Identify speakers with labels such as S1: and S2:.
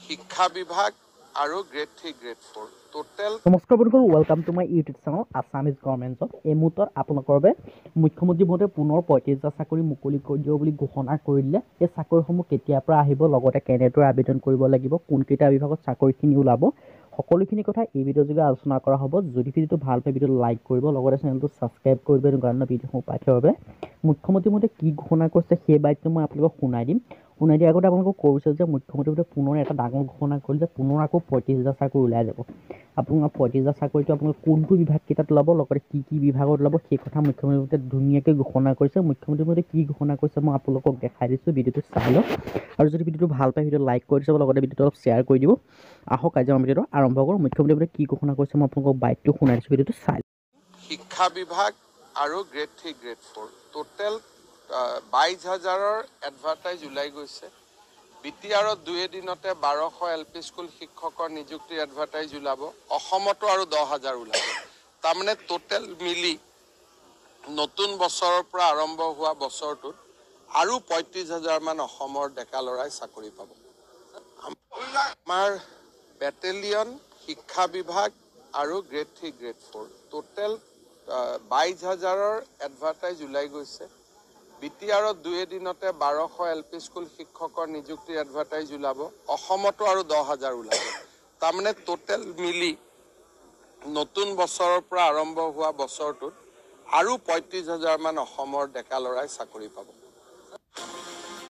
S1: শিক্ষা বিভাগ আৰু গ্ৰেড 3 গ্ৰেড 4 টোটেল।
S2: নমস্কাৰ বন্ধুসকল, welcome to my YouTube channel Assamese government job. এই মুহূৰ্তত আপোনালোকৰ বাবে মুখ্যমন্ত্ৰী মহোদয়ে পুনৰ ৩৫,০০০ চাকৰি মুকলি কৰি দিব বুলি ঘোষণা কৰি দিলে। এই চাকৰিসমূহ কেতিয়াৰ পৰা আহিব, লগতে কেনেদৰে আবেদন কৰিব লাগিব, কোনকেইটা বিভাগত চাকৰিখিনি ওলাব, সকলোখিনি কথা এই ভিডিঅ'ৰ যোগে আলোচনা কৰা হ'ব। যদি ভিডিঅ'টো ভাল পায় ভিডিঅ'টো লাইক কৰিব, লগতে চেনেলটো ছাবস্ক্ৰাইব কৰিব। এনেকুৱা ধৰণৰ ভিডিঅ'সমূহ পাই থকাৰ বাবে মুখ্যমন্ত্ৰী মহোদয়ে কি ঘোষণা কৰিছে সেই বাক্যটো মই আপোনালোকক শুনাই দিম। শুনাই দিয়াৰ আগতে আপোনালোকক কৈছে যে মুখ্যমন্ত্ৰী মহোদয়ে পুনৰ এটা ডাঙৰ ঘোষণা কৰিলে যে পুনৰ আকৌ ৩৫,০০০ চাকৰি ওলাই যাব। আপোনাৰ ৩৫,০০০ চাকৰিটো আপোনালোকে কোনটো বিভাগকেইটাত ওলাব, লগতে কি বিভাগত ওলাব সেই কথা মুখ্যমন্ত্ৰী মহোদয়ে ধুনীয়াকৈ ঘোষণা কৰিছে। মুখ্যমন্ত্ৰী মহোদয়ে কি ঘোষণা কৰিছে মই আপোনালোকক দেখাই দিছোঁ, ভিডিঅ'টো চাই লওক। আৰু যদি ভিডিঅ'টো ভাল পায় ভিডিঅ'টো লাইক কৰি দিব, লগতে ভিডিঅ'টো অলপ শ্বেয়াৰ কৰি দিব। আহক আজি আমাৰ ভিডিঅ'টো আৰম্ভ কৰোঁ। মুখ্যমন্ত্ৰী মহোদয়ে কি ঘোষণা কৰিছে মই আপোনালোকক বাইকটো শুনাই দিছোঁ, ভিডিঅ'টো চাই লওক।
S1: শিক্ষা বিভাগ আৰু গ্ৰেড 3 গ্ৰেড 4 টোটেল ২২,০০০ৰ এডভাৰটাইজ ওলাই গৈছে। বিটিআৰত ২ এদিনতে ১২০০ LP স্কুল শিক্ষকৰ নিযুক্তিৰ এডভাৰটাইজ ওলাব। অসমতো আৰু ১০,০০০ ওলাব। তাৰমানে টোটেল মিলি নতুন বছৰৰ পৰা আৰম্ভ হোৱা বছৰটোত আৰু ৩৫,০০০ মান অসমৰ ডেকা ল'ৰাই চাকৰি পাব। আমাৰ বেটেলিয়ন, শিক্ষা বিভাগ আৰু গ্ৰেড 3 গ্ৰেড 4 টোটেল ২২,০০০ৰ এডভাৰটাইজ ওলাই গৈছে। বিটিআৰত ২ এদিনতে ১২০০ LP স্কুল শিক্ষকৰ নিযুক্তিৰ এডভাৰটাইজ ওলাব। অসমতো আৰু ১০,০০০ ওলাব। তাৰমানে টোটেল মিলি নতুন বছৰৰ পৰা আৰম্ভ হোৱা বছৰটোত আৰু ৩৫,০০০ মান অসমৰ ডেকা ল'ৰাই চাকৰি পাব।